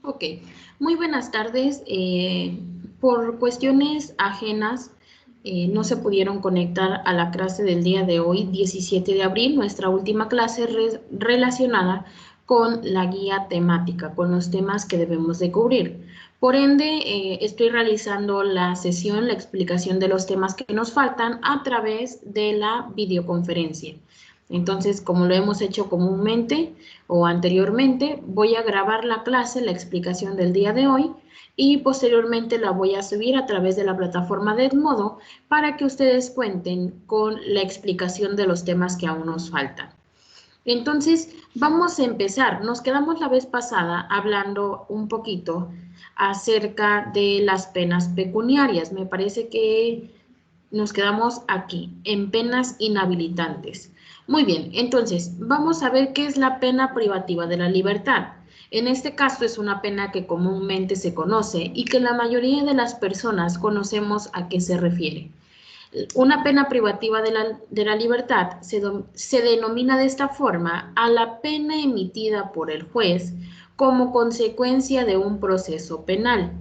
Ok, muy buenas tardes. Por cuestiones ajenas, no se pudieron conectar a la clase del día de hoy, 17 de abril, nuestra última clase relacionada con la guía temática, con los temas que debemos de cubrir. Por ende, estoy realizando la sesión, la explicación de los temas que nos faltan a través de la videoconferencia. Entonces, como lo hemos hecho comúnmente o anteriormente, voy a grabar la clase, la explicación del día de hoy, y posteriormente la voy a subir a través de la plataforma de Edmodo para que ustedes cuenten con la explicación de los temas que aún nos faltan. Entonces, vamos a empezar. Nos quedamos la vez pasada hablando un poquito acerca de las penas pecuniarias. Me parece que nos quedamos aquí, en penas inhabilitantes. Muy bien, entonces vamos a ver qué es la pena privativa de la libertad. En este caso es una pena que comúnmente se conoce y que la mayoría de las personas conocemos a qué se refiere. Una pena privativa de la libertad se denomina de esta forma a la pena emitida por el juez como consecuencia de un proceso penal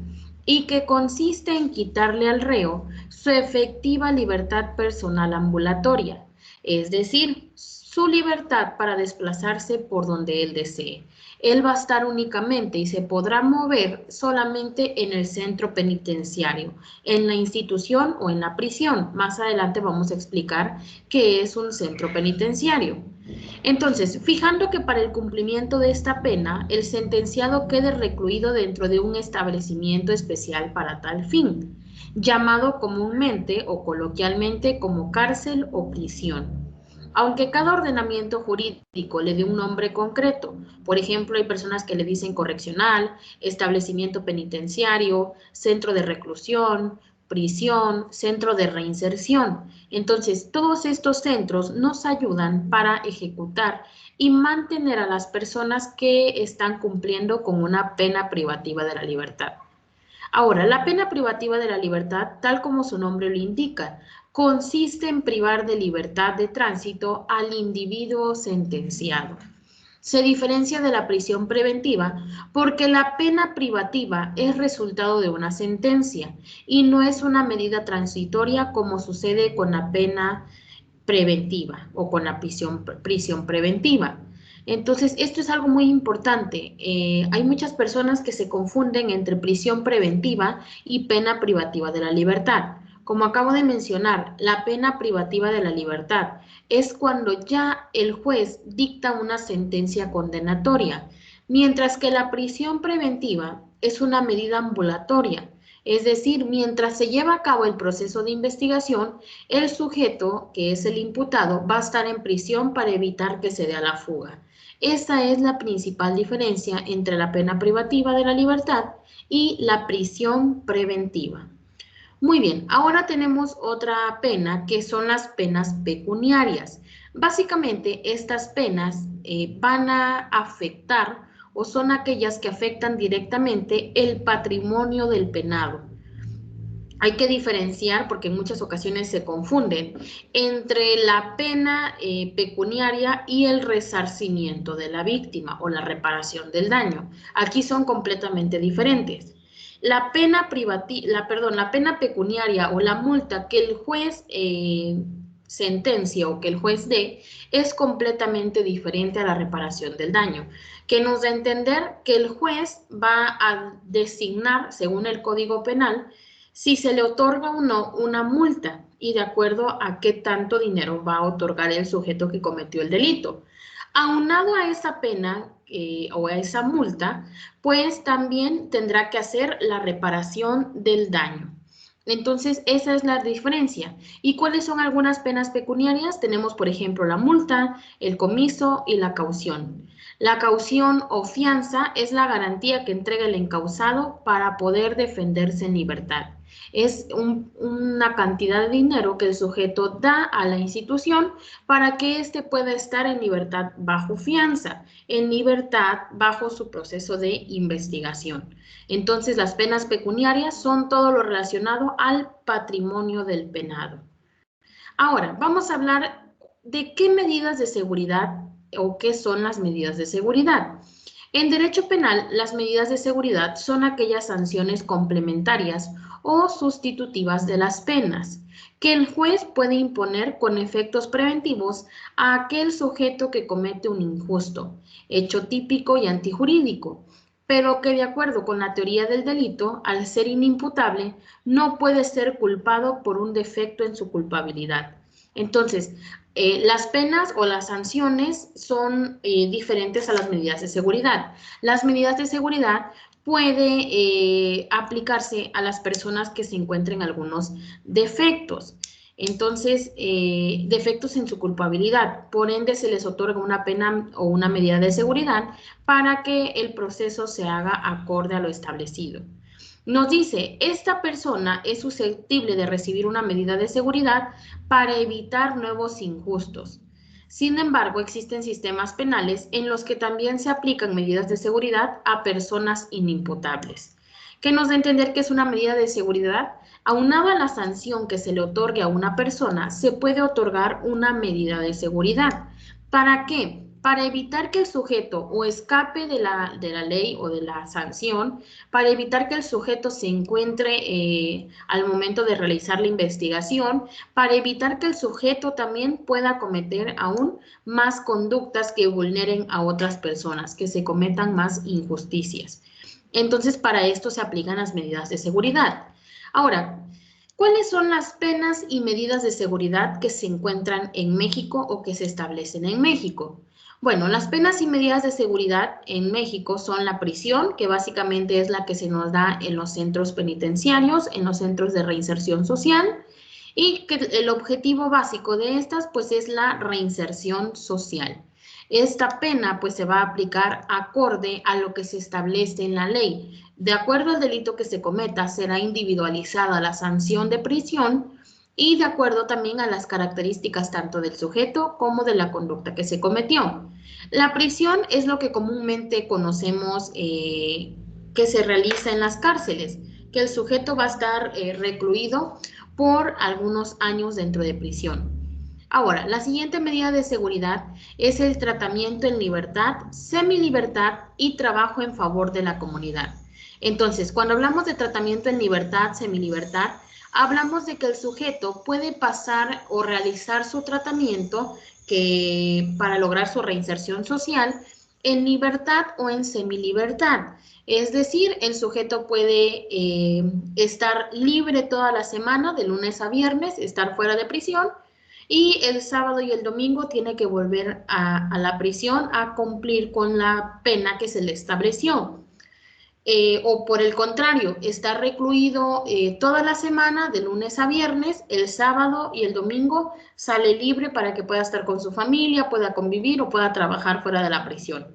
y que consiste en quitarle al reo su efectiva libertad personal ambulatoria, es decir, su libertad para desplazarse por donde él desee. Él va a estar únicamente y se podrá mover solamente en el centro penitenciario, en la institución o en la prisión. Más adelante vamos a explicar qué es un centro penitenciario. Entonces, fijando que para el cumplimiento de esta pena, el sentenciado quede recluido dentro de un establecimiento especial para tal fin, llamado comúnmente o coloquialmente como cárcel o prisión. Aunque cada ordenamiento jurídico le dé un nombre concreto, por ejemplo, hay personas que le dicen correccional, establecimiento penitenciario, centro de reclusión, prisión, centro de reinserción. Entonces, todos estos centros nos ayudan para ejecutar y mantener a las personas que están cumpliendo con una pena privativa de la libertad. Ahora, la pena privativa de la libertad, tal como su nombre lo indica, consiste en privar de libertad de tránsito al individuo sentenciado. Se diferencia de la prisión preventiva porque la pena privativa es resultado de una sentencia y no es una medida transitoria como sucede con la pena preventiva o con la prisión preventiva. Entonces, esto es algo muy importante. Hay muchas personas que se confunden entre prisión preventiva y pena privativa de la libertad. Como acabo de mencionar, la pena privativa de la libertad es cuando ya el juez dicta una sentencia condenatoria, mientras que la prisión preventiva es una medida ambulatoria. Es decir, mientras se lleva a cabo el proceso de investigación, el sujeto, que es el imputado, va a estar en prisión para evitar que se dé a la fuga. Esa es la principal diferencia entre la pena privativa de la libertad y la prisión preventiva. Muy bien, ahora tenemos otra pena que son las penas pecuniarias. Básicamente, estas penas van a afectar o son aquellas que afectan directamente el patrimonio del penado. Hay que diferenciar, porque en muchas ocasiones se confunden, entre la pena pecuniaria y el resarcimiento de la víctima o la reparación del daño. Aquí son completamente diferentes. La pena la pena pecuniaria o la multa que el juez sentencia o que el juez dé es completamente diferente a la reparación del daño, que nos da a entender que el juez va a designar, según el Código Penal, si se le otorga o no una multa y de acuerdo a qué tanto dinero va a otorgar el sujeto que cometió el delito. Aunado a esa pena o a esa multa, pues también tendrá que hacer la reparación del daño. Entonces, esa es la diferencia. ¿Y cuáles son algunas penas pecuniarias? Tenemos, por ejemplo, la multa, el comiso y la caución. La caución o fianza es la garantía que entrega el encausado para poder defenderse en libertad. Es una cantidad de dinero que el sujeto da a la institución para que éste pueda estar en libertad bajo fianza, en libertad bajo su proceso de investigación. Entonces, las penas pecuniarias son todo lo relacionado al patrimonio del penado. Ahora, vamos a hablar de qué medidas de seguridad o qué son las medidas de seguridad. En derecho penal, las medidas de seguridad son aquellas sanciones complementarias o sustitutivas de las penas que el juez puede imponer con efectos preventivos a aquel sujeto que comete un injusto, hecho típico y antijurídico, pero que de acuerdo con la teoría del delito, al ser inimputable, no puede ser culpado por un defecto en su culpabilidad. Entonces, las penas o las sanciones son diferentes a las medidas de seguridad. Las medidas de seguridad puede aplicarse a las personas que se encuentren algunos defectos. Entonces, defectos en su culpabilidad. Por ende, se les otorga una pena o una medida de seguridad para que el proceso se haga acorde a lo establecido. Nos dice, esta persona es susceptible de recibir una medida de seguridad para evitar nuevos injustos. Sin embargo, existen sistemas penales en los que también se aplican medidas de seguridad a personas inimputables. ¿Qué nos da a entender que es una medida de seguridad? Aunado a la sanción que se le otorgue a una persona, se puede otorgar una medida de seguridad. ¿Para qué? Para evitar que el sujeto o escape de la ley o de la sanción, para evitar que el sujeto se encuentre al momento de realizar la investigación, para evitar que el sujeto también pueda cometer aún más conductas que vulneren a otras personas, que se cometan más injusticias. Entonces, para esto se aplican las medidas de seguridad. Ahora, ¿cuáles son las penas y medidas de seguridad que se encuentran en México o que se establecen en México? Bueno, las penas y medidas de seguridad en México son la prisión, que básicamente es la que se nos da en los centros penitenciarios, en los centros de reinserción social, y que el objetivo básico de estas pues es la reinserción social. Esta pena pues se va a aplicar acorde a lo que se establece en la ley. De acuerdo al delito que se cometa, será individualizada la sanción de prisión y de acuerdo también a las características tanto del sujeto como de la conducta que se cometió. La prisión es lo que comúnmente conocemos que se realiza en las cárceles, que el sujeto va a estar recluido por algunos años dentro de prisión. Ahora, la siguiente medida de seguridad es el tratamiento en libertad, semilibertad y trabajo en favor de la comunidad. Entonces, cuando hablamos de tratamiento en libertad, semilibertad, hablamos de que el sujeto puede pasar o realizar su tratamiento para lograr su reinserción social en libertad o en semilibertad. Es decir, el sujeto puede estar libre toda la semana, de lunes a viernes, estar fuera de prisión, y el sábado y el domingo tiene que volver a la prisión a cumplir con la pena que se le estableció. O por el contrario, está recluido toda la semana, de lunes a viernes, el sábado y el domingo sale libre para que pueda estar con su familia, pueda convivir o pueda trabajar fuera de la prisión.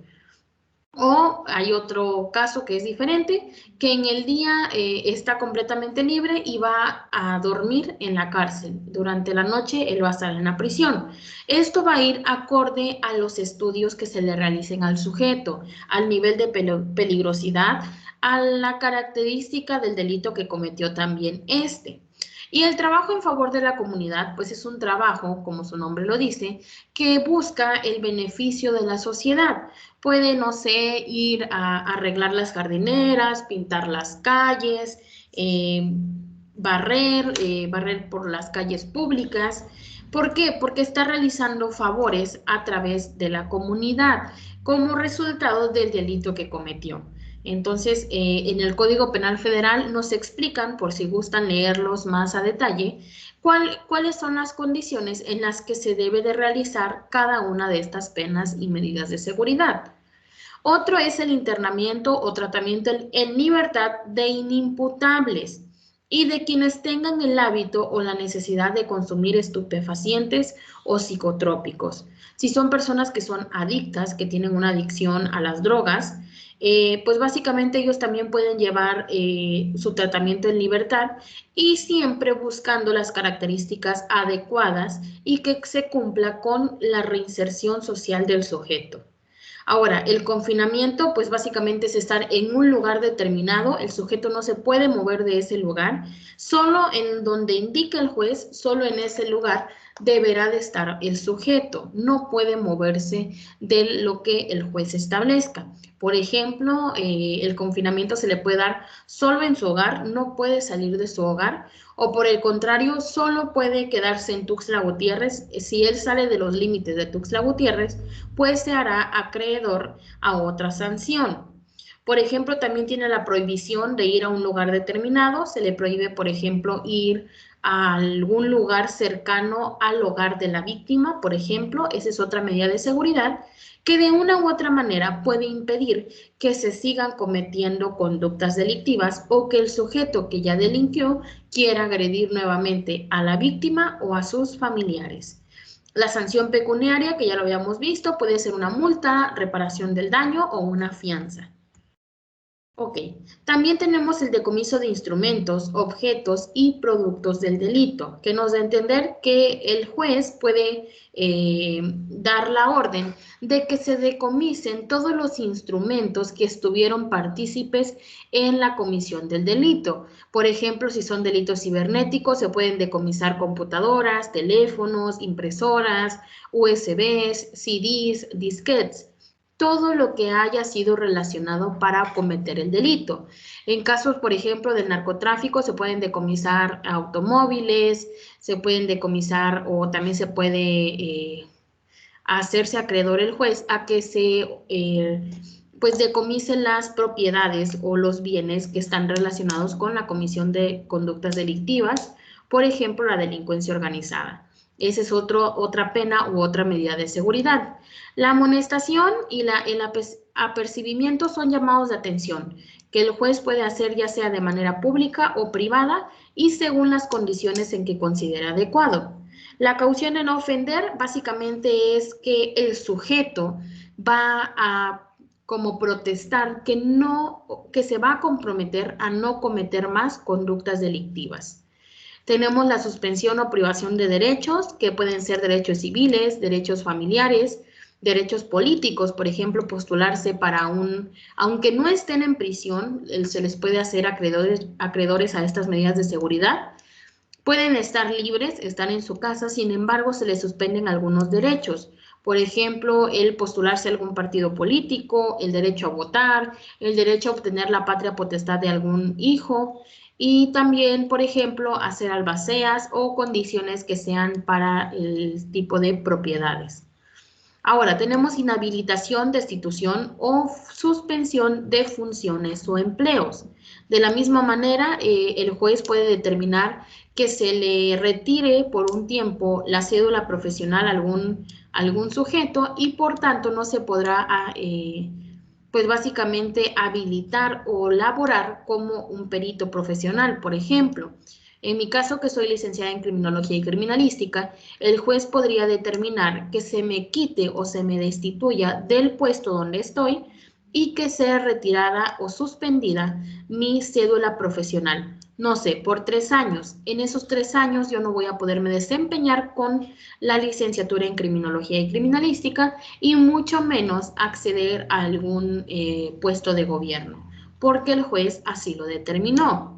O hay otro caso que es diferente, que en el día está completamente libre y va a dormir en la cárcel. Durante la noche él va a estar en la prisión. Esto va a ir acorde a los estudios que se le realicen al sujeto, al nivel de peligrosidad, a la característica del delito que cometió también este. Y el trabajo en favor de la comunidad, pues es un trabajo, como su nombre lo dice, que busca el beneficio de la sociedad. Puede, no sé, ir a arreglar las jardineras, pintar las calles, barrer por las calles públicas. ¿Por qué? Porque está realizando favores a través de la comunidad como resultado del delito que cometió. Entonces, en el Código Penal Federal nos explican, por si gustan leerlos más a detalle, cuáles son las condiciones en las que se debe de realizar cada una de estas penas y medidas de seguridad. Otro es el internamiento o tratamiento en libertad de inimputables y de quienes tengan el hábito o la necesidad de consumir estupefacientes o psicotrópicos. Si son personas que son adictas, que tienen una adicción a las drogas, pues básicamente ellos también pueden llevar su tratamiento en libertad y siempre buscando las características adecuadas y que se cumpla con la reinserción social del sujeto. Ahora, el confinamiento, pues básicamente es estar en un lugar determinado, el sujeto no se puede mover de ese lugar, solo en donde indica el juez, solo en ese lugar deberá de estar el sujeto, no puede moverse de lo que el juez establezca. Por ejemplo, el confinamiento se le puede dar solo en su hogar, no puede salir de su hogar, o por el contrario, solo puede quedarse en Tuxtla Gutiérrez. Si él sale de los límites de Tuxtla Gutiérrez, pues se hará acreedor a otra sanción. Por ejemplo, también tiene la prohibición de ir a un lugar determinado. Se le prohíbe, por ejemplo, ir a algún lugar cercano al hogar de la víctima, por ejemplo. Esa es otra medida de seguridad que de una u otra manera puede impedir que se sigan cometiendo conductas delictivas o que el sujeto que ya delinquió quiera agredir nuevamente a la víctima o a sus familiares. La sanción pecuniaria, que ya lo habíamos visto, puede ser una multa, reparación del daño o una fianza. Ok, también tenemos el decomiso de instrumentos, objetos y productos del delito, que nos da a entender que el juez puede dar la orden de que se decomisen todos los instrumentos que estuvieron partícipes en la comisión del delito. Por ejemplo, si son delitos cibernéticos, se pueden decomisar computadoras, teléfonos, impresoras, USBs, CDs, disquetes, todo lo que haya sido relacionado para cometer el delito. En casos, por ejemplo, del narcotráfico, se pueden decomisar automóviles, se pueden decomisar o también se puede hacerse acreedor el juez a que se pues decomisen las propiedades o los bienes que están relacionados con la comisión de conductas delictivas, por ejemplo, la delincuencia organizada. Esa es otra pena u otra medida de seguridad. La amonestación y el apercibimiento son llamados de atención que el juez puede hacer ya sea de manera pública o privada y según las condiciones en que considera adecuado. La caución en no ofender básicamente es que el sujeto va a como protestar que se va a comprometer a no cometer más conductas delictivas. Tenemos la suspensión o privación de derechos, que pueden ser derechos civiles, derechos familiares, derechos políticos, por ejemplo, postularse para aunque no estén en prisión, se les puede hacer acreedores a estas medidas de seguridad. Pueden estar libres, están en su casa, sin embargo, se les suspenden algunos derechos. Por ejemplo, el postularse a algún partido político, el derecho a votar, el derecho a obtener la patria potestad de algún hijo y también, por ejemplo, hacer albaceas o condiciones que sean para el tipo de propiedades. Ahora, tenemos inhabilitación, destitución o suspensión de funciones o empleos. De la misma manera, el juez puede determinar que se le retire por un tiempo la cédula profesional a algún sujeto y por tanto no se podrá, pues básicamente, habilitar o laborar como un perito profesional, por ejemplo. En mi caso, que soy licenciada en Criminología y Criminalística, el juez podría determinar que se me quite o se me destituya del puesto donde estoy y que sea retirada o suspendida mi cédula profesional. No sé, por 3 años. En esos 3 años yo no voy a poderme desempeñar con la licenciatura en Criminología y Criminalística y mucho menos acceder a algún puesto de gobierno, porque el juez así lo determinó.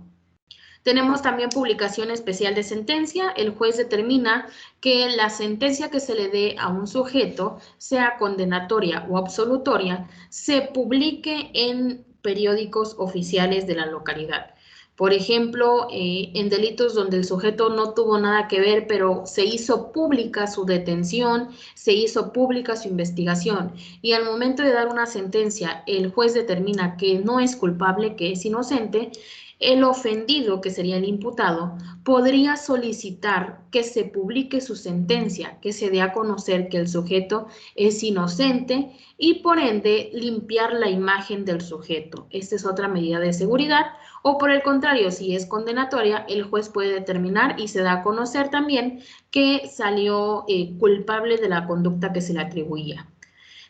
Tenemos también publicación especial de sentencia. El juez determina que la sentencia que se le dé a un sujeto, sea condenatoria o absolutoria, se publique en periódicos oficiales de la localidad. Por ejemplo, en delitos donde el sujeto no tuvo nada que ver, pero se hizo pública su detención, se hizo pública su investigación y al momento de dar una sentencia, el juez determina que no es culpable, que es inocente, el ofendido, que sería el imputado, podría solicitar que se publique su sentencia, que se dé a conocer que el sujeto es inocente y por ende limpiar la imagen del sujeto. Esta es otra medida de seguridad. O por el contrario, si es condenatoria, el juez puede determinar y se da a conocer también que salió culpable de la conducta que se le atribuía.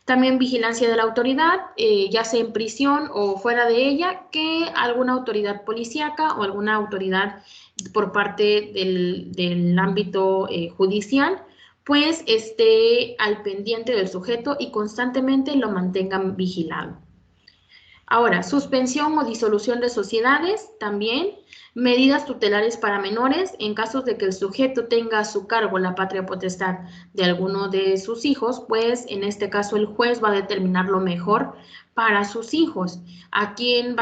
También vigilancia de la autoridad, ya sea en prisión o fuera de ella, que alguna autoridad policíaca o alguna autoridad por parte del ámbito judicial, pues esté al pendiente del sujeto y constantemente lo mantengan vigilado. Ahora, suspensión o disolución de sociedades también. Medidas tutelares para menores en casos de que el sujeto tenga a su cargo la patria potestad de alguno de sus hijos, pues en este caso el juez va a determinar lo mejor para sus hijos, a quién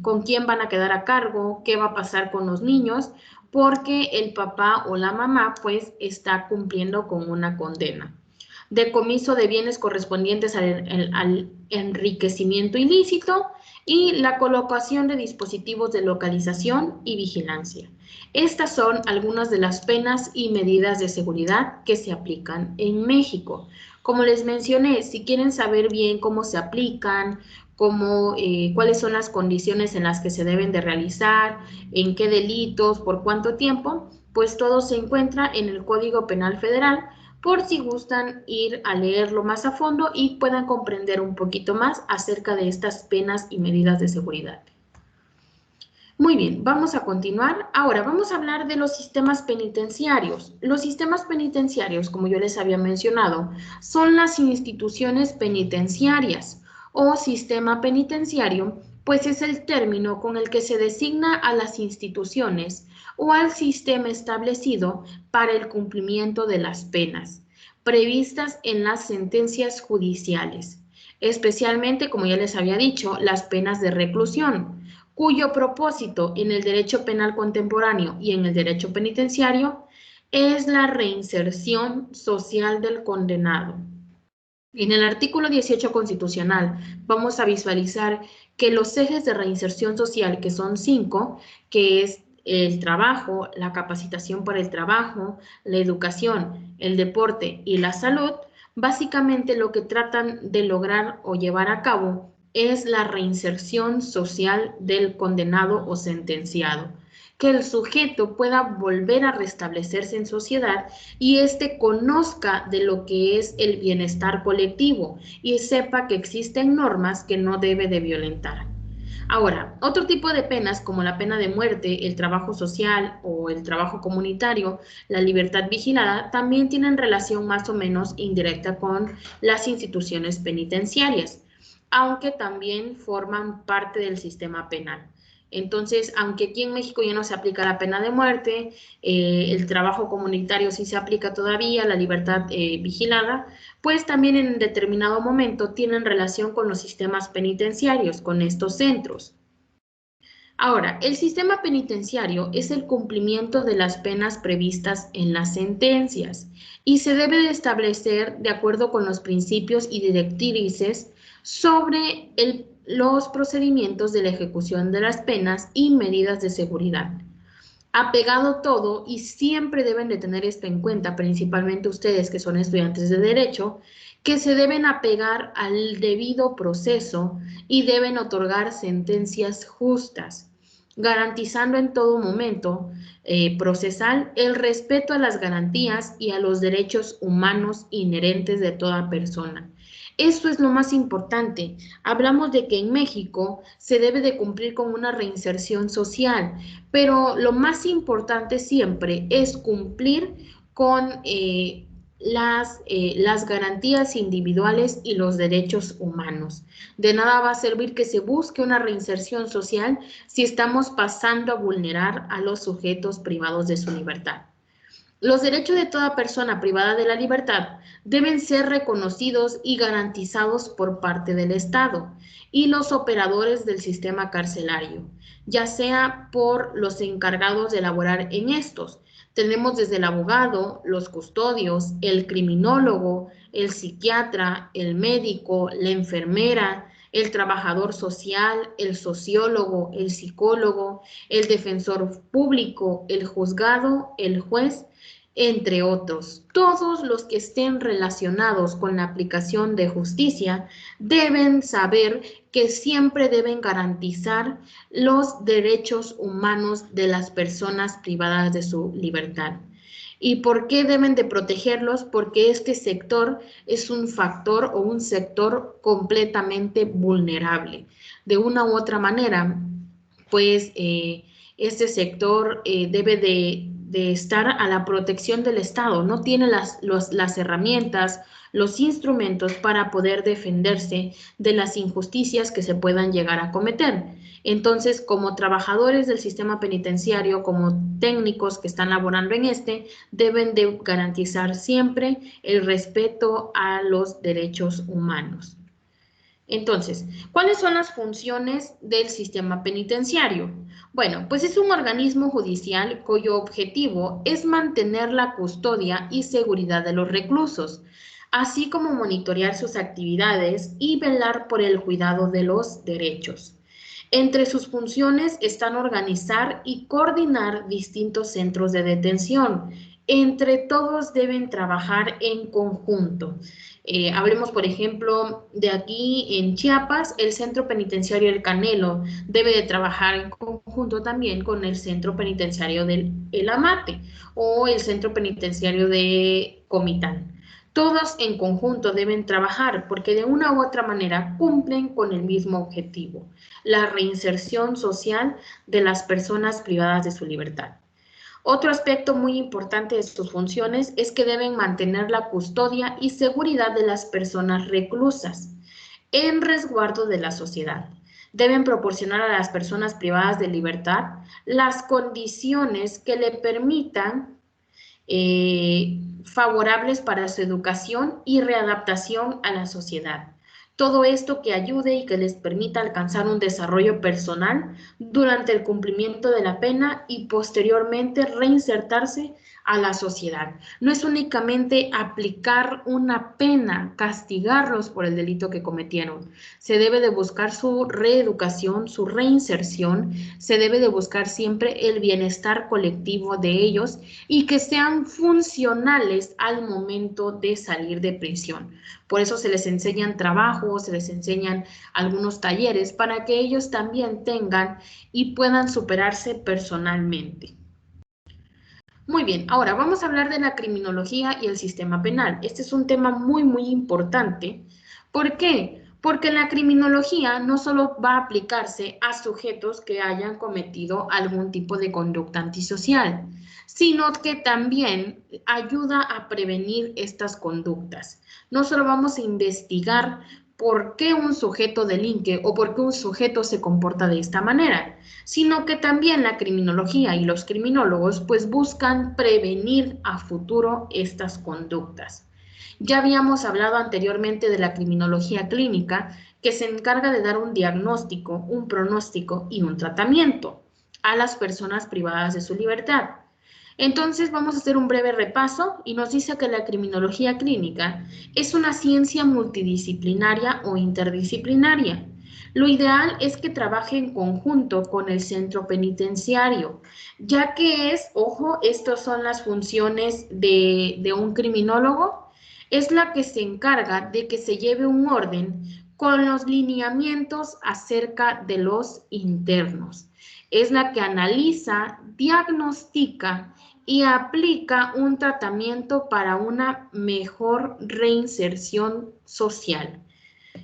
con quién van a quedar a cargo, qué va a pasar con los niños, porque el papá o la mamá pues está cumpliendo con una condena. Decomiso de bienes correspondientes al enriquecimiento ilícito y la colocación de dispositivos de localización y vigilancia. Estas son algunas de las penas y medidas de seguridad que se aplican en México. Como les mencioné, si quieren saber bien cómo se aplican, cuáles son las condiciones en las que se deben de realizar, en qué delitos, por cuánto tiempo, pues todo se encuentra en el Código Penal Federal, por si gustan ir a leerlo más a fondo y puedan comprender un poquito más acerca de estas penas y medidas de seguridad. Muy bien, vamos a continuar. Ahora vamos a hablar de los sistemas penitenciarios. Los sistemas penitenciarios, como yo les había mencionado, son las instituciones penitenciarias o sistema penitenciario, pues es el término con el que se designa a las instituciones o al sistema establecido para el cumplimiento de las penas previstas en las sentencias judiciales, especialmente, como ya les había dicho, las penas de reclusión, cuyo propósito en el derecho penal contemporáneo y en el derecho penitenciario es la reinserción social del condenado. En el artículo 18 constitucional vamos a visualizar que los ejes de reinserción social, que son 5, que es el trabajo, la capacitación para el trabajo, la educación, el deporte y la salud, básicamente lo que tratan de lograr o llevar a cabo es la reinserción social del condenado o sentenciado, que el sujeto pueda volver a restablecerse en sociedad y éste conozca de lo que es el bienestar colectivo y sepa que existen normas que no debe de violentar. Ahora, otro tipo de penas como la pena de muerte, el trabajo social o el trabajo comunitario, la libertad vigilada, también tienen relación más o menos indirecta con las instituciones penitenciarias, aunque también forman parte del sistema penal. Entonces, aunque aquí en México ya no se aplica la pena de muerte, el trabajo comunitario sí se aplica todavía, la libertad vigilada, pues también en determinado momento tienen relación con los sistemas penitenciarios, con estos centros. Ahora, el sistema penitenciario es el cumplimiento de las penas previstas en las sentencias y se debe de establecer de acuerdo con los principios y directrices sobre los procedimientos de la ejecución de las penas y medidas de seguridad. Apegado todo, y siempre deben de tener esto en cuenta, principalmente ustedes que son estudiantes de Derecho, que se deben apegar al debido proceso y deben otorgar sentencias justas, garantizando en todo momento procesal el respeto a las garantías y a los derechos humanos inherentes de toda persona. Esto es lo más importante. Hablamos de que en México se debe de cumplir con una reinserción social, pero lo más importante siempre es cumplir con las garantías individuales y los derechos humanos. De nada va a servir que se busque una reinserción social si estamos pasando a vulnerar a los sujetos privados de su libertad. Los derechos de toda persona privada de la libertad deben ser reconocidos y garantizados por parte del Estado y los operadores del sistema carcelario, ya sea por los encargados de elaborar en estos. Tenemos desde el abogado, los custodios, el criminólogo, el psiquiatra, el médico, la enfermera, el trabajador social, el sociólogo, el psicólogo, el defensor público, el juzgado, el juez, entre otros. Todos los que estén relacionados con la aplicación de justicia deben saber que siempre deben garantizar los derechos humanos de las personas privadas de su libertad. ¿Y por qué deben de protegerlos? Porque este sector es un factor o un sector completamente vulnerable. De una u otra manera, pues este sector debe de estar a la protección del Estado, no tiene las herramientas, los instrumentos para poder defenderse de las injusticias que se puedan llegar a cometer. Entonces, como trabajadores del sistema penitenciario, como técnicos que están laborando en deben de garantizar siempre el respeto a los derechos humanos. Entonces, ¿cuáles son las funciones del sistema penitenciario? Bueno, pues es un organismo judicial cuyo objetivo es mantener la custodia y seguridad de los reclusos, así como monitorear sus actividades y velar por el cuidado de los derechos. Entre sus funciones están organizar y coordinar distintos centros de detención. Entre todos deben trabajar en conjunto. Hablemos, por ejemplo, de aquí en Chiapas, el Centro Penitenciario El Canelo debe de trabajar en conjunto también con el Centro Penitenciario del El Amate o el Centro Penitenciario de Comitán. Todos en conjunto deben trabajar porque de una u otra manera cumplen con el mismo objetivo, la reinserción social de las personas privadas de su libertad. Otro aspecto muy importante de sus funciones es que deben mantener la custodia y seguridad de las personas reclusas en resguardo de la sociedad. Deben proporcionar a las personas privadas de libertad las condiciones que le permitan favorables para su educación y readaptación a la sociedad. Todo esto que ayude y que les permita alcanzar un desarrollo personal durante el cumplimiento de la pena y posteriormente reinsertarse a la sociedad. No es únicamente aplicar una pena, castigarlos por el delito que cometieron. Se debe de buscar su reeducación, su reinserción, se debe de buscar siempre el bienestar colectivo de ellos y que sean funcionales al momento de salir de prisión. Por eso se les enseñan trabajos, se les enseñan algunos talleres para que ellos también tengan y puedan superarse personalmente. Muy bien, ahora vamos a hablar de la criminología y el sistema penal. Este es un tema muy importante. ¿Por qué? Porque la criminología no solo va a aplicarse a sujetos que hayan cometido algún tipo de conducta antisocial, sino que también ayuda a prevenir estas conductas. No solo vamos a investigar por qué un sujeto delinque o por qué un sujeto se comporta de esta manera, sino que también la criminología y los criminólogos pues buscan prevenir a futuro estas conductas. Ya habíamos hablado anteriormente de la criminología clínica, que se encarga de dar un diagnóstico, un pronóstico y un tratamiento a las personas privadas de su libertad. Entonces vamos a hacer un breve repaso y nos dice que la criminología clínica es una ciencia multidisciplinaria o interdisciplinaria. Lo ideal es que trabaje en conjunto con el centro penitenciario, ya que estas son las funciones de un criminólogo, es la que se encarga de que se lleve un orden con los lineamientos acerca de los internos. Es la que analiza, diagnostica y aplica un tratamiento para una mejor reinserción social.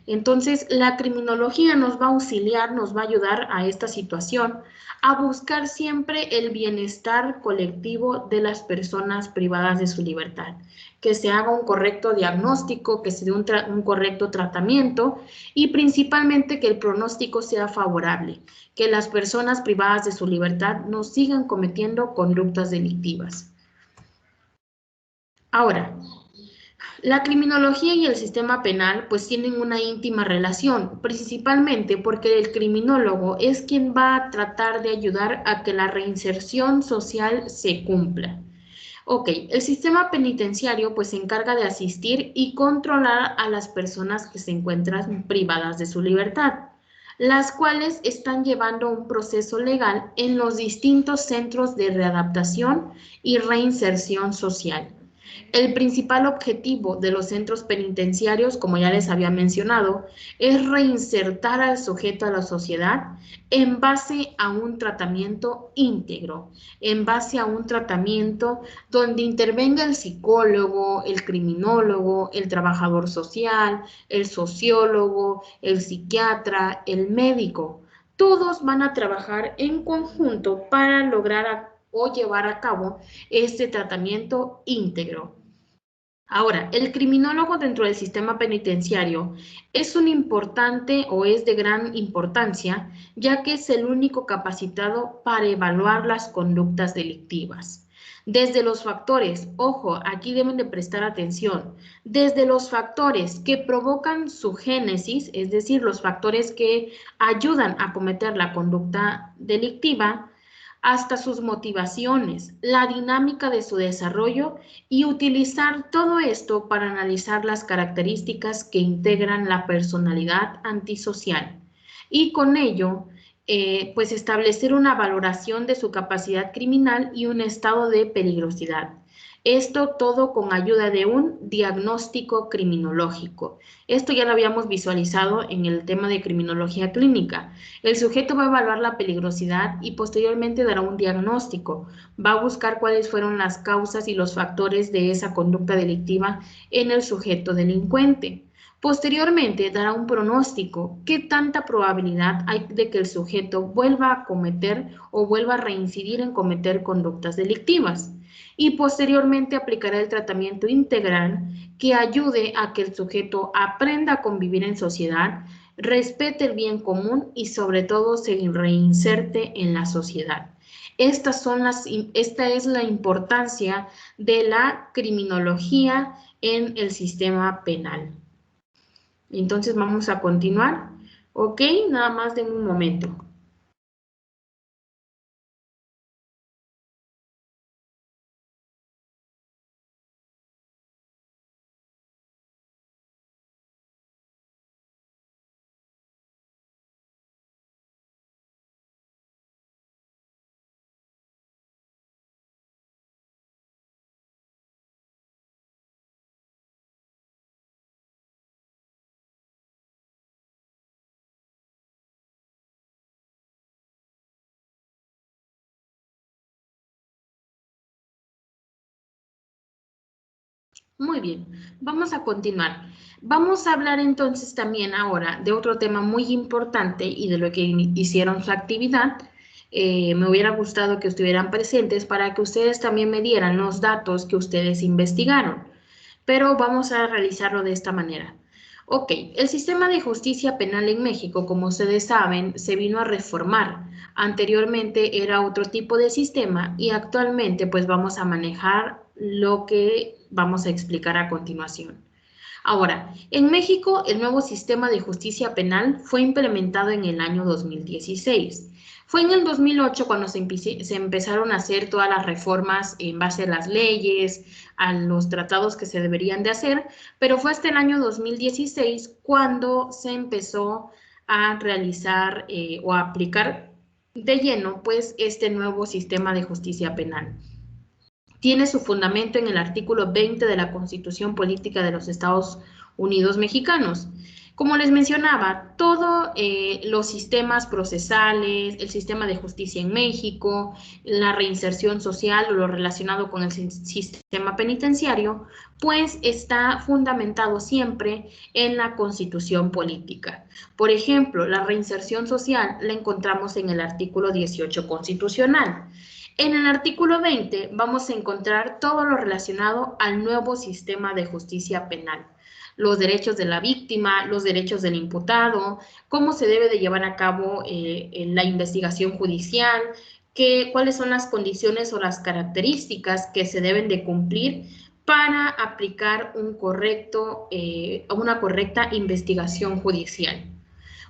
Entonces, la criminología nos va a auxiliar, nos va a ayudar a esta situación, a buscar siempre el bienestar colectivo de las personas privadas de su libertad, que se haga un correcto diagnóstico, que se dé un correcto tratamiento y principalmente que el pronóstico sea favorable, que las personas privadas de su libertad no sigan cometiendo conductas delictivas. Ahora, la criminología y el sistema penal pues tienen una íntima relación, principalmente porque el criminólogo es quien va a tratar de ayudar a que la reinserción social se cumpla. Ok, el sistema penitenciario pues se encarga de asistir y controlar a las personas que se encuentran privadas de su libertad, las cuales están llevando un proceso legal en los distintos centros de readaptación y reinserción social. El principal objetivo de los centros penitenciarios, como ya les había mencionado, es reinsertar al sujeto a la sociedad en base a un tratamiento íntegro, en base a un tratamiento donde intervenga el psicólogo, el criminólogo, el trabajador social, el sociólogo, el psiquiatra, el médico. Todos van a trabajar en conjunto para lograr o llevar a cabo este tratamiento íntegro. Ahora, el criminólogo dentro del sistema penitenciario es un importante o es de gran importancia, ya que es el único capacitado para evaluar las conductas delictivas. Desde los factores, ojo, aquí deben de prestar atención, desde los factores que provocan su génesis, es decir, los factores que ayudan a cometer la conducta delictiva, hasta sus motivaciones, la dinámica de su desarrollo y utilizar todo esto para analizar las características que integran la personalidad antisocial y con ello pues establecer una valoración de su capacidad criminal y un estado de peligrosidad. Esto todo con ayuda de un diagnóstico criminológico. Esto ya lo habíamos visualizado en el tema de criminología clínica. El sujeto va a evaluar la peligrosidad y posteriormente dará un diagnóstico. Va a buscar cuáles fueron las causas y los factores de esa conducta delictiva en el sujeto delincuente. Posteriormente dará un pronóstico. ¿Qué tanta probabilidad hay de que el sujeto vuelva a cometer o vuelva a reincidir en cometer conductas delictivas? Y posteriormente aplicará el tratamiento integral que ayude a que el sujeto aprenda a convivir en sociedad, respete el bien común y sobre todo se reinserte en la sociedad. Esta es la importancia de la criminología en el sistema penal. Entonces vamos a continuar. Ok, nada más de un momento. Muy bien, vamos a continuar. Vamos a hablar entonces también ahora de otro tema muy importante y de lo que hicieron su actividad. Me hubiera gustado que estuvieran presentes para que ustedes también me dieran los datos que ustedes investigaron, pero vamos a realizarlo de esta manera. Ok, el sistema de justicia penal en México, como ustedes saben, se vino a reformar. Anteriormente era otro tipo de sistema y actualmente pues vamos a manejar lo que vamos a explicar a continuación. Ahora, en México el nuevo sistema de justicia penal fue implementado en el año 2016. Fue en el 2008 cuando se empezaron a hacer todas las reformas en base a las leyes, a los tratados que se deberían de hacer, pero fue hasta el año 2016 cuando se empezó a realizar o a aplicar de lleno pues este nuevo sistema de justicia penal. Tiene su fundamento en el artículo 20 de la Constitución Política de los Estados Unidos Mexicanos. Como les mencionaba, todos los sistemas procesales, el sistema de justicia en México, la reinserción social o lo relacionado con el sistema penitenciario, pues está fundamentado siempre en la Constitución política. Por ejemplo, la reinserción social la encontramos en el artículo 18 constitucional. En el artículo 20 vamos a encontrar todo lo relacionado al nuevo sistema de justicia penal. Los derechos de la víctima, los derechos del imputado, cómo se debe de llevar a cabo la investigación judicial, cuáles son las condiciones o las características que se deben de cumplir para aplicar una correcta investigación judicial.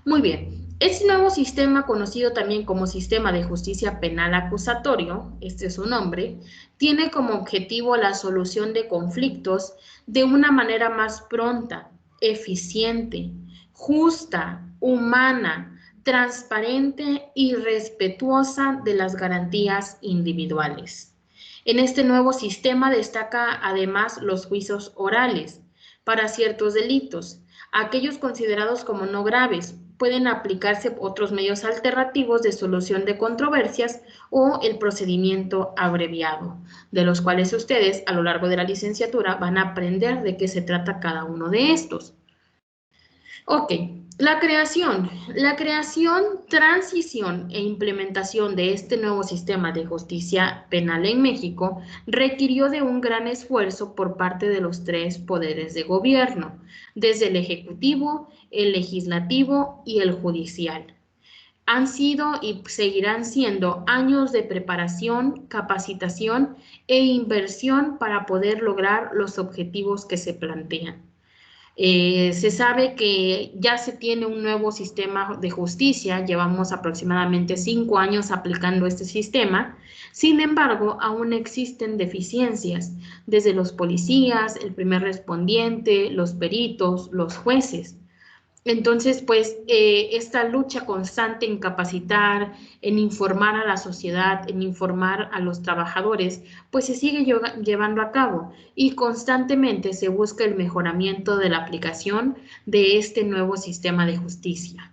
Muy bien. Este nuevo sistema, conocido también como Sistema de Justicia Penal Acusatorio, este es su nombre, tiene como objetivo la solución de conflictos de una manera más pronta, eficiente, justa, humana, transparente y respetuosa de las garantías individuales. En este nuevo sistema destaca además los juicios orales para ciertos delitos, aquellos considerados como no graves. Pueden aplicarse otros medios alternativos de solución de controversias o el procedimiento abreviado, de los cuales ustedes a lo largo de la licenciatura van a aprender de qué se trata cada uno de estos. Ok, La creación, transición e implementación de este nuevo sistema de justicia penal en México requirió de un gran esfuerzo por parte de los tres poderes de gobierno, desde el Ejecutivo, el Legislativo y el Judicial. Han sido y seguirán siendo años de preparación, capacitación e inversión para poder lograr los objetivos que se plantean. Se sabe que ya se tiene un nuevo sistema de justicia, llevamos aproximadamente 5 años aplicando este sistema, sin embargo, aún existen deficiencias, desde los policías, el primer respondiente, los peritos, los jueces. Entonces, pues, esta lucha constante en capacitar, en informar a la sociedad, en informar a los trabajadores, pues se sigue llevando a cabo y constantemente se busca el mejoramiento de la aplicación de este nuevo sistema de justicia.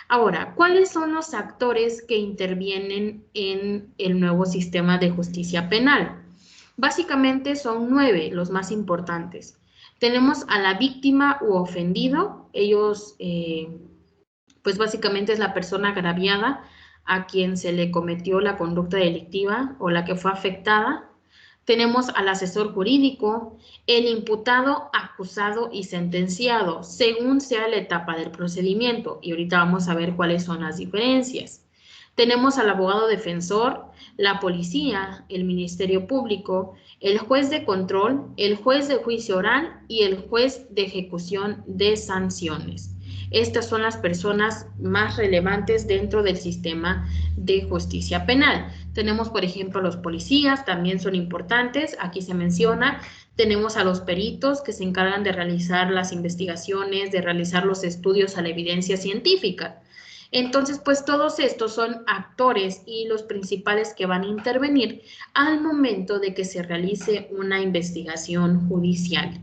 Ahora, ¿cuáles son los actores que intervienen en el nuevo sistema de justicia penal? Básicamente son 9 los más importantes. Tenemos a la víctima u ofendido. Ellos, pues básicamente es la persona agraviada a quien se le cometió la conducta delictiva o la que fue afectada. Tenemos al asesor jurídico, el imputado, acusado y sentenciado, según sea la etapa del procedimiento. Y ahorita vamos a ver cuáles son las diferencias. Tenemos al abogado defensor, la policía, el Ministerio Público, el juez de control, el juez de juicio oral y el juez de ejecución de sanciones. Estas son las personas más relevantes dentro del sistema de justicia penal. Tenemos, por ejemplo, a los policías, también son importantes, aquí se menciona. Tenemos a los peritos que se encargan de realizar las investigaciones, de realizar los estudios a la evidencia científica. Entonces, pues todos estos son actores y los principales que van a intervenir al momento de que se realice una investigación judicial.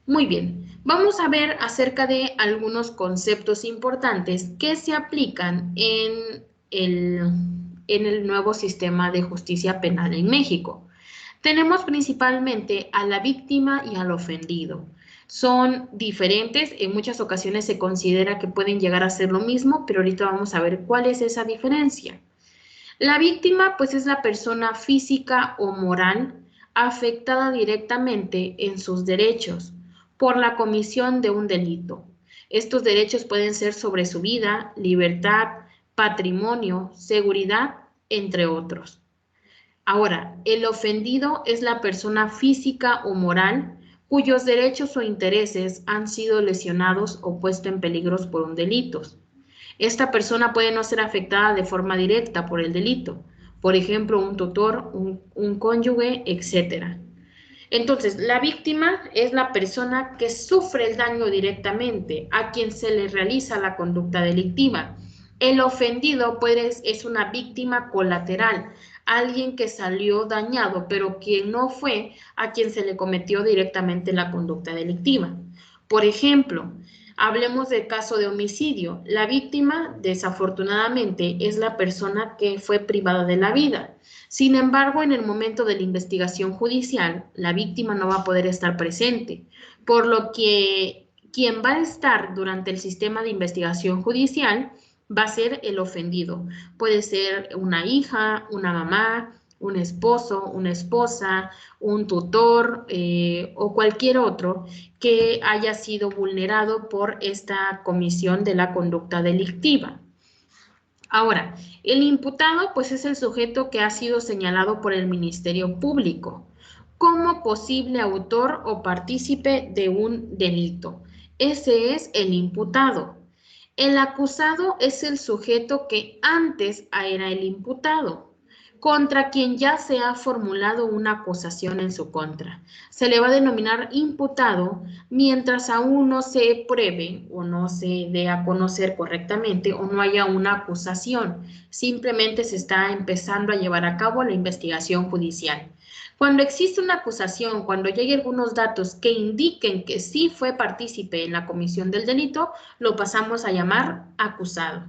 Muy bien, vamos a ver acerca de algunos conceptos importantes que se aplican en el nuevo sistema de justicia penal en México. Tenemos principalmente a la víctima y al ofendido. Son diferentes, en muchas ocasiones se considera que pueden llegar a ser lo mismo, pero ahorita vamos a ver cuál es esa diferencia. La víctima, pues, es la persona física o moral afectada directamente en sus derechos por la comisión de un delito. Estos derechos pueden ser sobre su vida, libertad, patrimonio, seguridad, entre otros. Ahora, el ofendido es la persona física o moral cuyos derechos o intereses han sido lesionados o puesto en peligro por un delito. Esta persona puede no ser afectada de forma directa por el delito, por ejemplo, un tutor, un cónyuge, etc. Entonces, la víctima es la persona que sufre el daño directamente, a quien se le realiza la conducta delictiva. El ofendido es una víctima colateral, alguien que salió dañado, pero quien no fue a quien se le cometió directamente la conducta delictiva. Por ejemplo, hablemos del caso de homicidio. La víctima, desafortunadamente, es la persona que fue privada de la vida. Sin embargo, en el momento de la investigación judicial, la víctima no va a poder estar presente, por lo que quien va a estar durante el sistema de investigación judicial va a ser el ofendido. Puede ser una hija, una mamá, un esposo, una esposa, un tutor o cualquier otro que haya sido vulnerado por esta comisión de la conducta delictiva. Ahora, el imputado pues es el sujeto que ha sido señalado por el Ministerio Público como posible autor o partícipe de un delito. Ese es el imputado. El acusado es el sujeto que antes era el imputado, contra quien ya se ha formulado una acusación en su contra. Se le va a denominar imputado mientras aún no se pruebe o no se dé a conocer correctamente o no haya una acusación. Simplemente se está empezando a llevar a cabo la investigación judicial. Cuando existe una acusación, cuando ya hay algunos datos que indiquen que sí fue partícipe en la comisión del delito, lo pasamos a llamar acusado.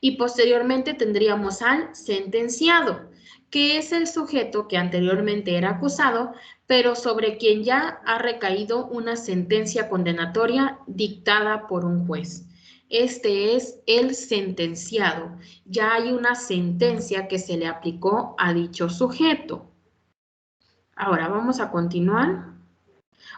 Y posteriormente tendríamos al sentenciado, que es el sujeto que anteriormente era acusado, pero sobre quien ya ha recaído una sentencia condenatoria dictada por un juez. Este es el sentenciado. Ya hay una sentencia que se le aplicó a dicho sujeto. Ahora vamos a continuar.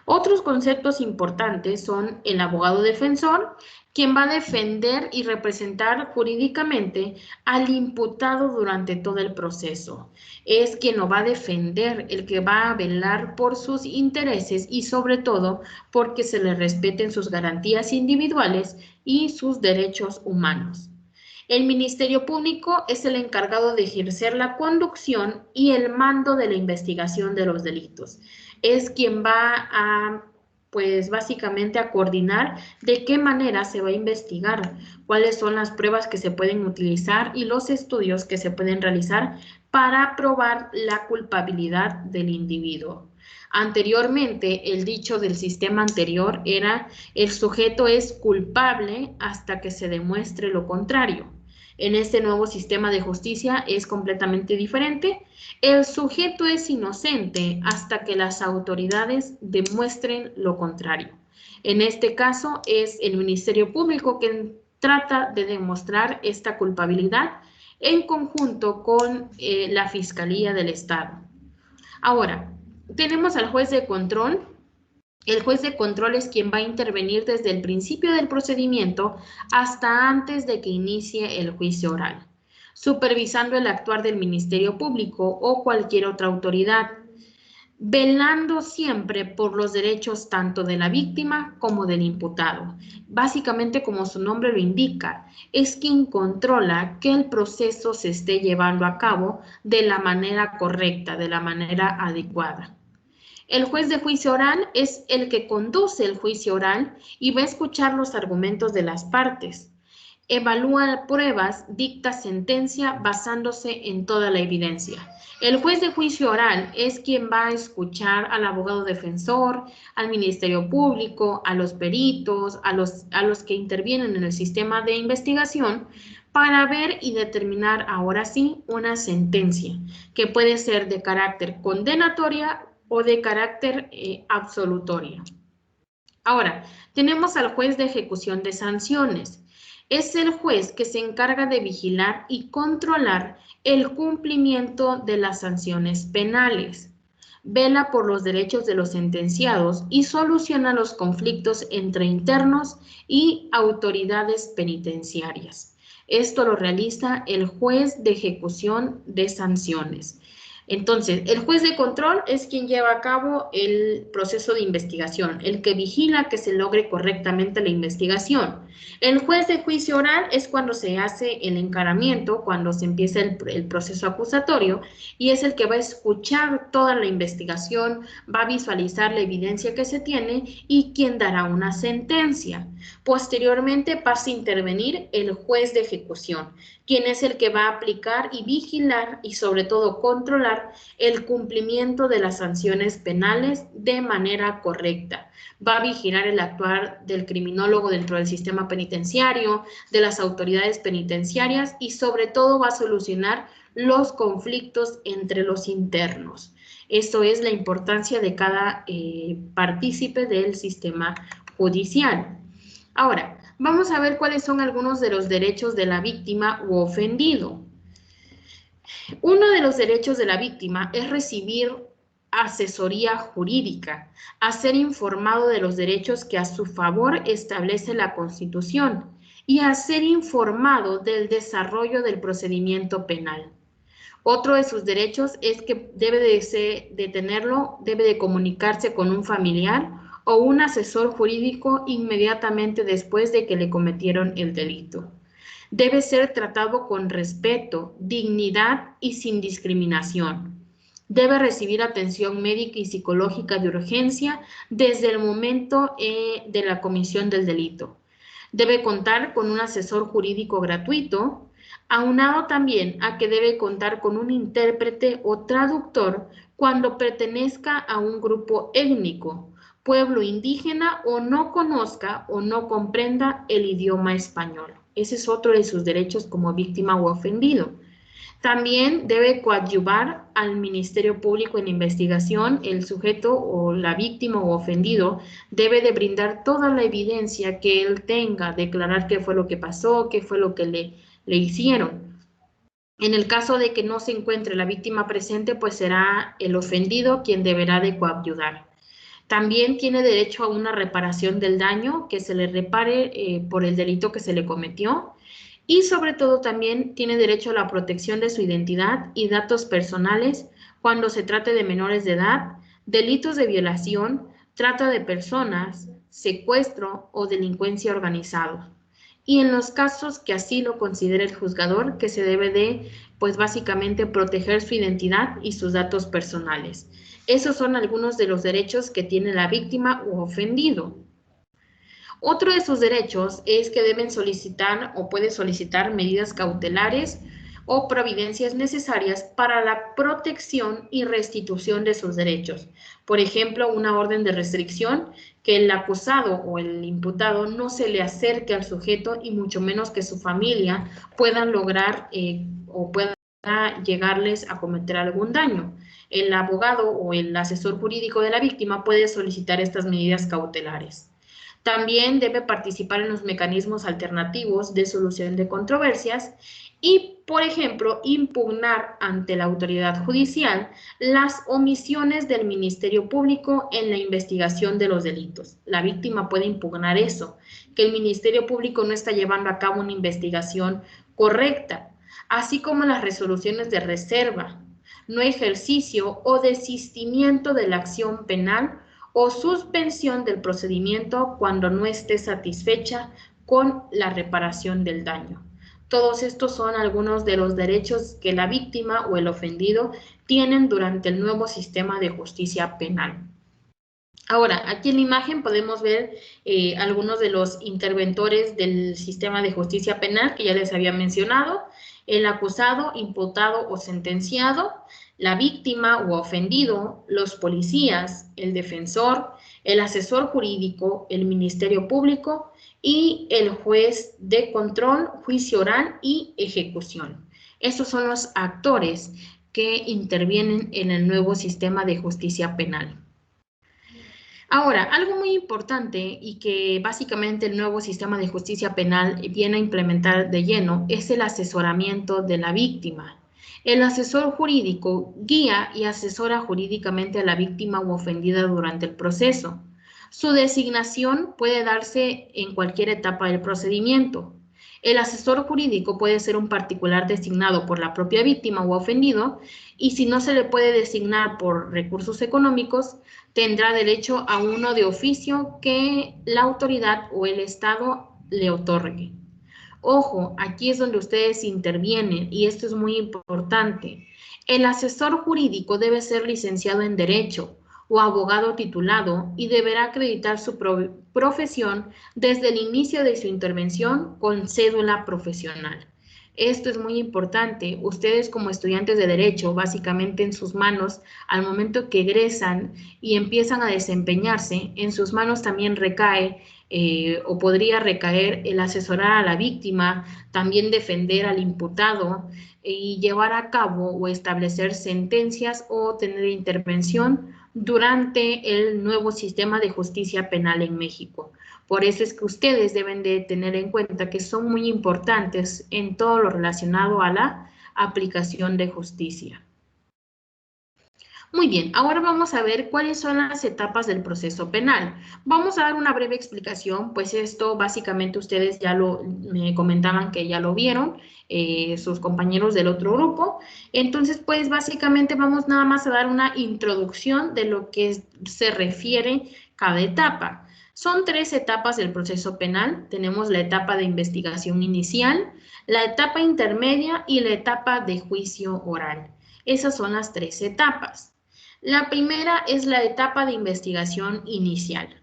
Otros conceptos importantes son el abogado defensor, quien va a defender y representar jurídicamente al imputado durante todo el proceso. Es quien lo va a defender, el que va a velar por sus intereses y sobre todo porque se le respeten sus garantías individuales y sus derechos humanos. El Ministerio Público es el encargado de ejercer la conducción y el mando de la investigación de los delitos. Es quien va a, pues básicamente a coordinar de qué manera se va a investigar, cuáles son las pruebas que se pueden utilizar y los estudios que se pueden realizar para probar la culpabilidad del individuo. Anteriormente, el dicho del sistema anterior era: el sujeto es culpable hasta que se demuestre lo contrario. En este nuevo sistema de justicia es completamente diferente. El sujeto es inocente hasta que las autoridades demuestren lo contrario. En este caso es el Ministerio Público quien trata de demostrar esta culpabilidad en conjunto con la Fiscalía del Estado. Ahora, tenemos al juez de control. El juez de control es quien va a intervenir desde el principio del procedimiento hasta antes de que inicie el juicio oral, supervisando el actuar del Ministerio Público o cualquier otra autoridad, velando siempre por los derechos tanto de la víctima como del imputado. Básicamente, como su nombre lo indica, es quien controla que el proceso se esté llevando a cabo de la manera correcta, de la manera adecuada. El juez de juicio oral es el que conduce el juicio oral y va a escuchar los argumentos de las partes. Evalúa pruebas, dicta sentencia basándose en toda la evidencia. El juez de juicio oral es quien va a escuchar al abogado defensor, al Ministerio Público, a los peritos, a los que intervienen en el sistema de investigación para ver y determinar ahora sí una sentencia que puede ser de carácter condenatoria o de carácter absolutorio. Ahora, tenemos al juez de ejecución de sanciones. Es el juez que se encarga de vigilar y controlar el cumplimiento de las sanciones penales. Vela por los derechos de los sentenciados y soluciona los conflictos entre internos y autoridades penitenciarias. Esto lo realiza el juez de ejecución de sanciones. Entonces, el juez de control es quien lleva a cabo el proceso de investigación, el que vigila que se logre correctamente la investigación. El juez de juicio oral es cuando se hace el encaramiento, cuando se empieza el proceso acusatorio, y es el que va a escuchar toda la investigación, va a visualizar la evidencia que se tiene y quien dará una sentencia. Posteriormente pasa a intervenir el juez de ejecución, quien es el que va a aplicar y vigilar y sobre todo controlar el cumplimiento de las sanciones penales de manera correcta. Va a vigilar el actuar del criminólogo dentro del sistema penitenciario, de las autoridades penitenciarias y sobre todo va a solucionar los conflictos entre los internos. Eso es la importancia de cada partícipe del sistema judicial. Ahora, vamos a ver cuáles son algunos de los derechos de la víctima u ofendido. Uno de los derechos de la víctima es recibir asesoría jurídica, a ser informado de los derechos que a su favor establece la Constitución y a ser informado del desarrollo del procedimiento penal. Otro de sus derechos es que debe de comunicarse con un familiar o un asesor jurídico inmediatamente después de que le cometieron el delito. Debe ser tratado con respeto, dignidad y sin discriminación. Debe recibir atención médica y psicológica de urgencia desde el momento de la comisión del delito. Debe contar con un asesor jurídico gratuito, aunado también a que debe contar con un intérprete o traductor cuando pertenezca a un grupo étnico, pueblo indígena o no conozca o no comprenda el idioma español. Ese es otro de sus derechos como víctima o ofendido. También debe coadyuvar al Ministerio Público en investigación. El sujeto o la víctima o ofendido debe de brindar toda la evidencia que él tenga, declarar qué fue lo que pasó, qué fue lo que le hicieron. En el caso de que no se encuentre la víctima presente, pues será el ofendido quien deberá de coadyuvar. También tiene derecho a una reparación del daño que se le repare por el delito que se le cometió. Y sobre todo también tiene derecho a la protección de su identidad y datos personales cuando se trate de menores de edad, delitos de violación, trata de personas, secuestro o delincuencia organizado. Y en los casos que así lo considere el juzgador, que se debe de, pues básicamente, proteger su identidad y sus datos personales. Esos son algunos de los derechos que tiene la víctima u ofendido. Otro de sus derechos es que deben solicitar o puede solicitar medidas cautelares o providencias necesarias para la protección y restitución de sus derechos. Por ejemplo, una orden de restricción, que el acusado o el imputado no se le acerque al sujeto y mucho menos que su familia puedan lograr o pueda llegarles a cometer algún daño. El abogado o el asesor jurídico de la víctima puede solicitar estas medidas cautelares. También debe participar en los mecanismos alternativos de solución de controversias y, por ejemplo, impugnar ante la autoridad judicial las omisiones del Ministerio Público en la investigación de los delitos. La víctima puede impugnar eso, que el Ministerio Público no está llevando a cabo una investigación correcta, así como las resoluciones de reserva, no ejercicio o desistimiento de la acción penal o suspensión del procedimiento cuando no esté satisfecha con la reparación del daño. Todos estos son algunos de los derechos que la víctima o el ofendido tienen durante el nuevo sistema de justicia penal. Ahora, aquí en la imagen podemos ver algunos de los interventores del sistema de justicia penal que ya les había mencionado: el acusado, imputado o sentenciado, la víctima o ofendido, los policías, el defensor, el asesor jurídico, el Ministerio Público y el juez de control, juicio oral y ejecución. Estos son los actores que intervienen en el nuevo sistema de justicia penal. Ahora, algo muy importante y que básicamente el nuevo sistema de justicia penal viene a implementar de lleno es el asesoramiento de la víctima. El asesor jurídico guía y asesora jurídicamente a la víctima u ofendida durante el proceso. Su designación puede darse en cualquier etapa del procedimiento. El asesor jurídico puede ser un particular designado por la propia víctima u ofendido, y si no se le puede designar por recursos económicos, tendrá derecho a uno de oficio que la autoridad o el Estado le otorgue. Ojo, aquí es donde ustedes intervienen y esto es muy importante. El asesor jurídico debe ser licenciado en Derecho o abogado titulado y deberá acreditar su profesión desde el inicio de su intervención con cédula profesional. Esto es muy importante. Ustedes como estudiantes de Derecho, básicamente en sus manos, al momento que egresan y empiezan a desempeñarse, en sus manos también recae o podría recaer el asesorar a la víctima, también defender al imputado y llevar a cabo o establecer sentencias o tener intervención durante el nuevo sistema de justicia penal en México. Por eso es que ustedes deben de tener en cuenta que son muy importantes en todo lo relacionado a la aplicación de justicia. Muy bien, ahora vamos a ver cuáles son las etapas del proceso penal. Vamos a dar una breve explicación, pues esto básicamente ustedes ya me comentaban que ya lo vieron, sus compañeros del otro grupo. Entonces, pues básicamente vamos nada más a dar una introducción de lo que se refiere cada etapa. Son 3 etapas del proceso penal. Tenemos la etapa de investigación inicial, la etapa intermedia y la etapa de juicio oral. Esas son las 3 etapas. La primera es la etapa de investigación inicial.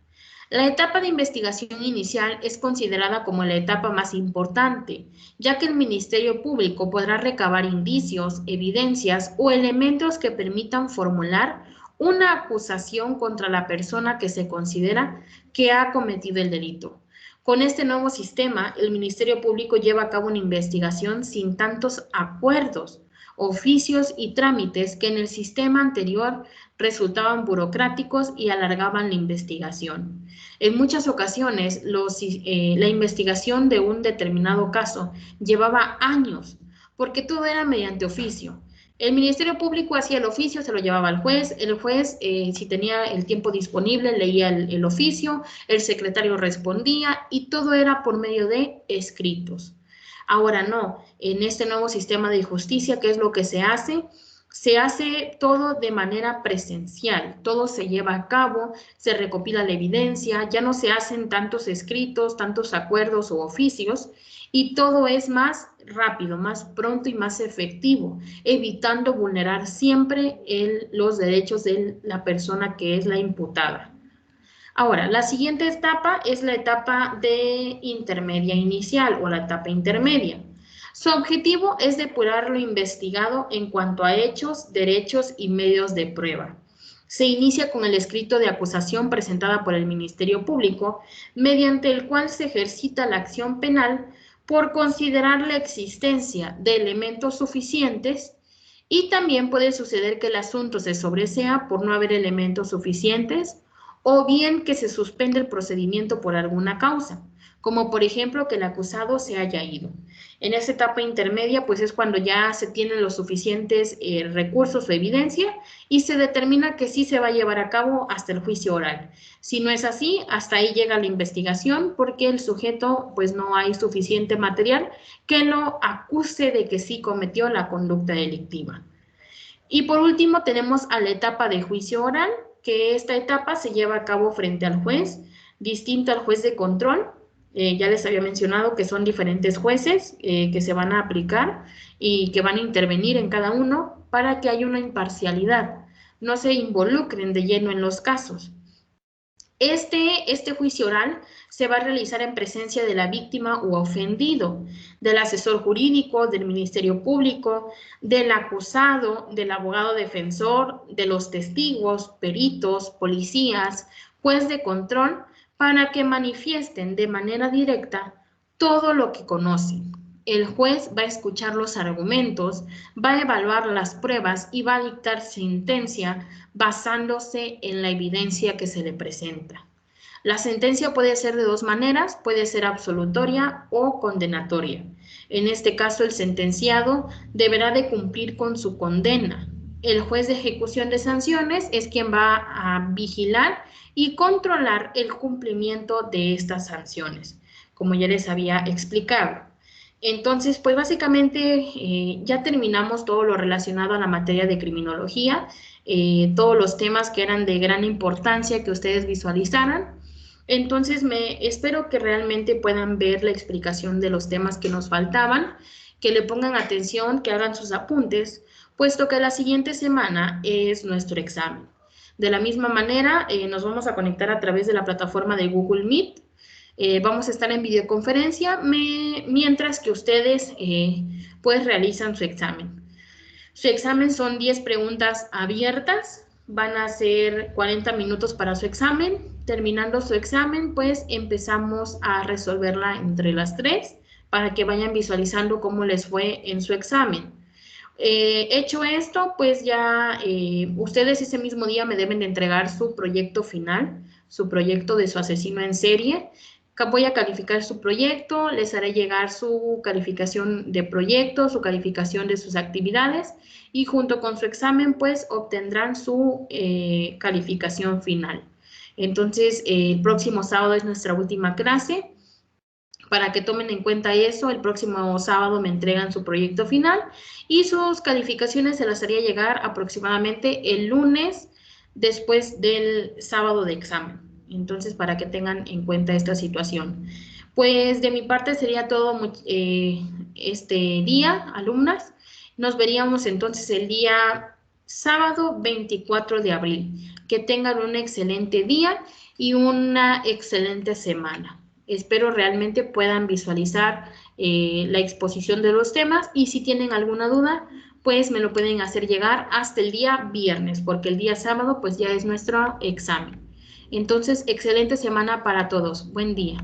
La etapa de investigación inicial es considerada como la etapa más importante, ya que el Ministerio Público podrá recabar indicios, evidencias o elementos que permitan formular una acusación contra la persona que se considera que ha cometido el delito. Con este nuevo sistema, el Ministerio Público lleva a cabo una investigación sin tantos acuerdos, oficios y trámites que en el sistema anterior resultaban burocráticos y alargaban la investigación. En muchas ocasiones, la investigación de un determinado caso llevaba años, porque todo era mediante oficio. El Ministerio Público hacía el oficio, se lo llevaba al juez, el juez, si tenía el tiempo disponible, leía el oficio, el secretario respondía y todo era por medio de escritos. Ahora no, en este nuevo sistema de justicia, ¿qué es lo que se hace? Se hace todo de manera presencial, todo se lleva a cabo, se recopila la evidencia, ya no se hacen tantos escritos, tantos acuerdos o oficios, y todo es más rápido, más pronto y más efectivo, evitando vulnerar siempre los derechos de la persona que es la imputada. Ahora, la siguiente etapa es la etapa de intermedia inicial o la etapa intermedia. Su objetivo es depurar lo investigado en cuanto a hechos, derechos y medios de prueba. Se inicia con el escrito de acusación presentada por el Ministerio Público, mediante el cual se ejercita la acción penal por considerar la existencia de elementos suficientes, y también puede suceder que el asunto se sobresea por no haber elementos suficientes o bien que se suspende el procedimiento por alguna causa, como por ejemplo que el acusado se haya ido. En esta etapa intermedia, pues es cuando ya se tienen los suficientes recursos o evidencia y se determina que sí se va a llevar a cabo hasta el juicio oral. Si no es así, hasta ahí llega la investigación porque el sujeto, pues no hay suficiente material que lo acuse de que sí cometió la conducta delictiva. Y por último tenemos a la etapa de juicio oral, que esta etapa se lleva a cabo frente al juez, distinto al juez de control. Ya les había mencionado que son diferentes jueces que se van a aplicar y que van a intervenir en cada uno para que haya una imparcialidad, no se involucren de lleno en los casos. Este juicio oral se va a realizar en presencia de la víctima u ofendido, del asesor jurídico, del Ministerio Público, del acusado, del abogado defensor, de los testigos, peritos, policías, juez de control, para que manifiesten de manera directa todo lo que conocen. El juez va a escuchar los argumentos, va a evaluar las pruebas y va a dictar sentencia basándose en la evidencia que se le presenta. La sentencia puede ser de dos maneras, puede ser absolutoria o condenatoria. En este caso, el sentenciado deberá de cumplir con su condena. El juez de ejecución de sanciones es quien va a vigilar y controlar el cumplimiento de estas sanciones, como ya les había explicado. Entonces, pues básicamente ya terminamos todo lo relacionado a la materia de criminología, todos los temas que eran de gran importancia que ustedes visualizaran. Entonces, espero que realmente puedan ver la explicación de los temas que nos faltaban, que le pongan atención, que hagan sus apuntes, puesto que la siguiente semana es nuestro examen. De la misma manera, nos vamos a conectar a través de la plataforma de Google Meet. Vamos a estar en videoconferencia mientras que ustedes pues realizan su examen. Su examen son 10 preguntas abiertas, van a ser 40 minutos para su examen. Terminando su examen, pues empezamos a resolverla entre las 3 para que vayan visualizando cómo les fue en su examen. Hecho esto, pues ya ustedes ese mismo día me deben de entregar su proyecto final, su proyecto de su asesino en serie. Voy a calificar su proyecto, les haré llegar su calificación de proyecto, su calificación de sus actividades y junto con su examen pues obtendrán su calificación final. Entonces el próximo sábado es nuestra última clase. Para que tomen en cuenta eso, el próximo sábado me entregan su proyecto final y sus calificaciones se las haría llegar aproximadamente el lunes después del sábado de examen. Entonces, para que tengan en cuenta esta situación. Pues de mi parte sería todo este día, alumnas. Nos veríamos entonces el día sábado 24 de abril. Que tengan un excelente día y una excelente semana. Espero realmente puedan visualizar la exposición de los temas y si tienen alguna duda, pues me lo pueden hacer llegar hasta el día viernes, porque el día sábado pues ya es nuestro examen. Entonces, excelente semana para todos. Buen día.